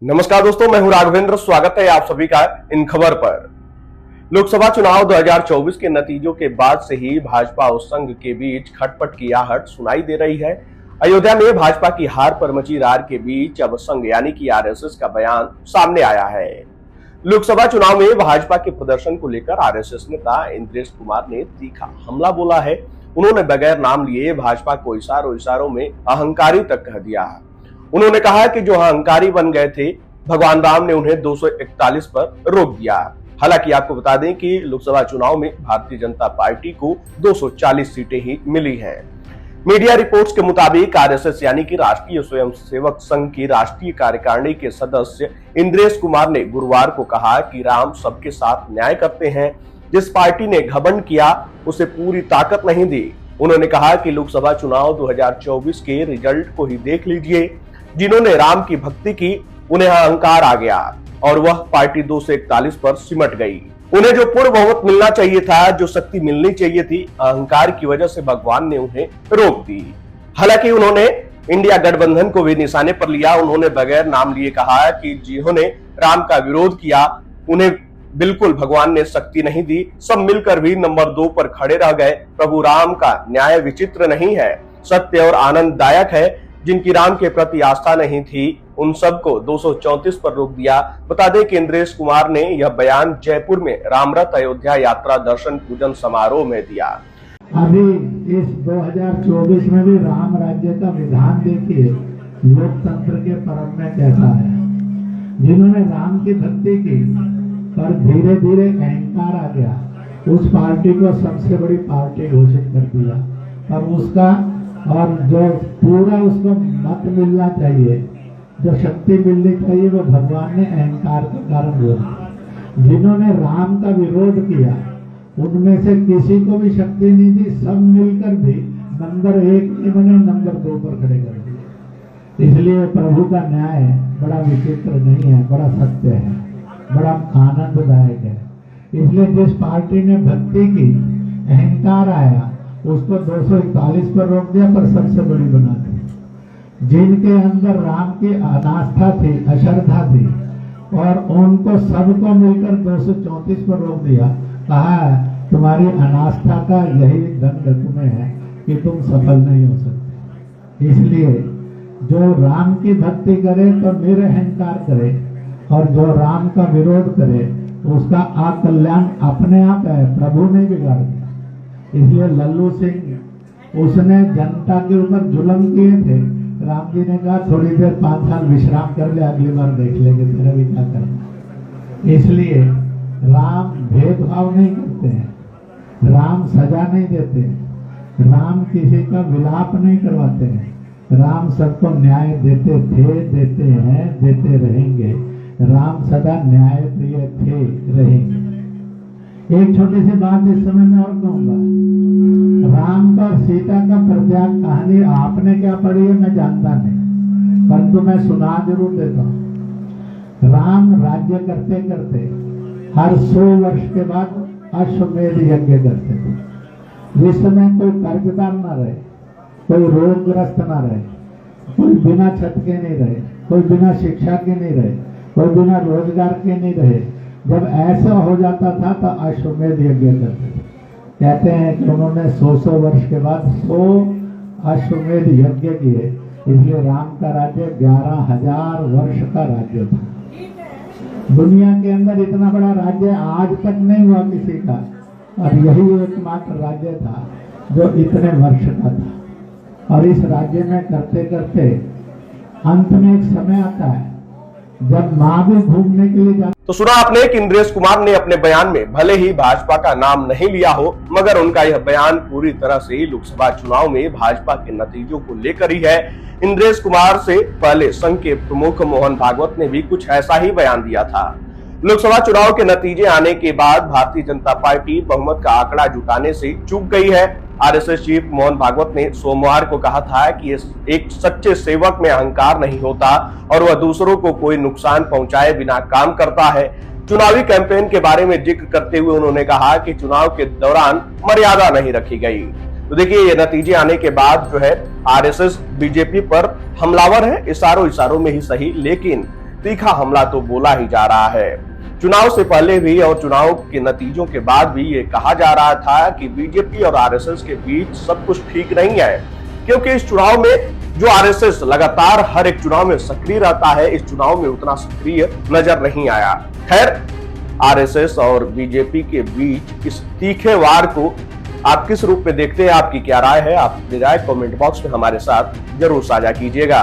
नमस्कार दोस्तों, मैं हूं राघवेंद्र। स्वागत है आप सभी का इन खबर पर। लोकसभा चुनाव 2024 के नतीजों के बाद से ही भाजपा और संघ के बीच खटपट की आहट सुनाई दे रही है। अयोध्या में भाजपा की हार पर मची रार के बीच अब संघ यानी कि आरएसएस का बयान सामने आया है। लोकसभा चुनाव में भाजपा के प्रदर्शन को लेकर आरएसएस नेता इंद्रेश कुमार ने तीखा हमला बोला है। उन्होंने बगैर नाम लिए भाजपा को इशारों में अहंकारी तक कह दिया। उन्होंने कहा कि जो अहंकारी बन गए थे, भगवान राम ने उन्हें 241 पर रोक दिया। हालांकि आपको बता दें कि लोकसभा चुनाव में भारतीय जनता पार्टी को 240 सीटें ही मिली हैं। मीडिया रिपोर्ट्स के मुताबिक आरएसएस यानी कि राष्ट्रीय स्वयंसेवक संघ की राष्ट्रीय कार्यकारिणी के सदस्य इंद्रेश कुमार ने गुरुवार को कहा कि राम सबके साथ न्याय करते हैं। जिस पार्टी ने घमंड किया उसे पूरी ताकत नहीं दी। उन्होंने कहा कि लोकसभा चुनाव 2024 के रिजल्ट को ही देख लीजिए। जिन्होंने राम की भक्ति की उन्हें अहंकार आ गया और वह पार्टी 241 पर सिमट गई। उन्हें जो पूर्ण बहुमत मिलना चाहिए था, जो शक्ति मिलनी चाहिए थी, अहंकार की वजह से भगवान ने उन्हें रोक दी। हालांकि उन्होंने इंडिया गठबंधन को भी निशाने पर लिया। उन्होंने बगैर नाम लिए कहा कि जिन्होंने राम का विरोध किया उन्हें बिल्कुल भगवान ने शक्ति नहीं दी। सब मिलकर भी नंबर 2 पर खड़े रह गए। प्रभु राम का न्याय विचित्र नहीं है, सत्य और आनंददायक है। जिनकी राम के प्रति आस्था नहीं थी उन सबको 234 पर रोक दिया। बता दें कि इंद्रेश कुमार ने यह बयान जयपुर में रामरथ अयोध्या यात्रा दर्शन पूजन समारोह में दिया। अभी इस 2024 में भी राम राज्य का विधान देखिए, लोकतंत्र के परम में कैसा है। जिन्होंने राम की भक्ति की पर धीरे धीरे अहंकार आ गया, उस पार्टी को सबसे बड़ी पार्टी घोषित कर दिया। पर उसका और जो पूरा उसको मत मिलना चाहिए, जो शक्ति मिलनी चाहिए, वो भगवान ने अहंकार के कारण रोका। जिन्होंने राम का विरोध किया उनमें से किसी को भी शक्ति नहीं दी। सब मिलकर भी नंबर 1 नहीं बने, नंबर 2 पर खड़े कर दिए। इसलिए प्रभु का न्याय बड़ा विचित्र नहीं है, बड़ा सत्य है, बड़ा आनंददायक है। इसलिए जिस पार्टी ने भक्ति की, अहंकार आया, उसको 241 पर रोक दिया, पर सबसे बड़ी बना दी। जिनके अंदर राम की अनास्था थी, अश्रद्धा थी, और उनको सबको मिलकर 234 पर रोक दिया। कहा तुम्हारी अनास्था का यही दंड तुम्हें है कि तुम सफल नहीं हो सकते। इसलिए जो राम की भक्ति करे तो निरअहंकार करे, और जो राम का विरोध करे उसका अकल्याण अपने आप है, प्रभु ने बिगाड़ दिया। इसलिए लल्लू सिंह उसने जनता के ऊपर जुल्म किए थे। राम जी ने कहा थोड़ी देर 5 साल विश्राम कर ले, अगली बार देख लेंगे तेरा भी क्या करना। इसलिए राम भेदभाव नहीं करते हैं, राम सजा नहीं देते, राम किसी का विलाप नहीं करवाते हैं। राम सबको न्याय देते थे, देते हैं, देते रहेंगे। राम सदा न्याय प्रिय थे, रहेंगे। एक छोटी सी बात इस समय में और कहूंगा। राम का सीता का प्रत्याग कहानी आपने क्या पढ़ी है मैं जानता नहीं, परंतु मैं सुना जरूर देता हूँ। राम राज्य करते करते हर 100 वर्ष के बाद अश्वमेध यज्ञ करते थे। जिस समय कोई कर्जदार ना रहे, कोई रोगग्रस्त ना रहे, कोई बिना छत के नहीं रहे, कोई बिना शिक्षा के नहीं रहे, कोई बिना रोजगार के नहीं रहे। जब ऐसा हो जाता था तो अश्वमेध यज्ञ करते थे। कहते हैं कि उन्होंने 100 वर्ष के बाद 100 अश्वमेध यज्ञ किए। इसलिए राम का राज्य 11,000 वर्ष का राज्य था। दुनिया के अंदर इतना बड़ा राज्य आज तक नहीं हुआ किसी का, और यही एकमात्र राज्य था जो इतने वर्ष का था। और इस राज्य में करते करते अंत में एक समय आता है जब माँ भी घूमने के लिए तो सुना आपने कि इंद्रेश कुमार ने अपने बयान में भले ही भाजपा का नाम नहीं लिया हो, मगर उनका यह बयान पूरी तरह से लोकसभा चुनाव में भाजपा के नतीजों को लेकर ही है। इंद्रेश कुमार से पहले संघ के प्रमुख मोहन भागवत ने भी कुछ ऐसा ही बयान दिया था। लोकसभा चुनाव के नतीजे आने के बाद भारतीय जनता पार्टी बहुमत का आंकड़ा जुटाने से चूक गई है। आरएसएस चीफ मोहन भागवत ने सोमवार को कहा था कि एक सच्चे सेवक में अहंकार नहीं होता और वह दूसरों को कोई नुकसान पहुंचाए बिना काम करता है। चुनावी कैंपेन के बारे में जिक्र करते हुए उन्होंने कहा कि चुनाव के दौरान मर्यादा नहीं रखी गई। तो देखिए, ये नतीजे आने के बाद जो है आरएसएस बीजेपी पर हमलावर है, इशारों में ही सही, लेकिन तीखा हमला तो बोला ही जा रहा है। चुनाव से पहले भी और चुनाव के नतीजों के बाद भी ये कहा जा रहा था कि बीजेपी और आरएसएस के बीच सब कुछ ठीक नहीं है, क्योंकि इस चुनाव में जो आरएसएस लगातार हर एक चुनाव में सक्रिय रहता है, इस चुनाव में उतना सक्रिय नजर नहीं आया। खैर, आरएसएस और बीजेपी के बीच इस तीखे वार को आप किस रूप में देखते हैं, आपकी क्या राय है? आप अपनी राय कमेंट बॉक्स में हमारे साथ जरूर साझा कीजिएगा।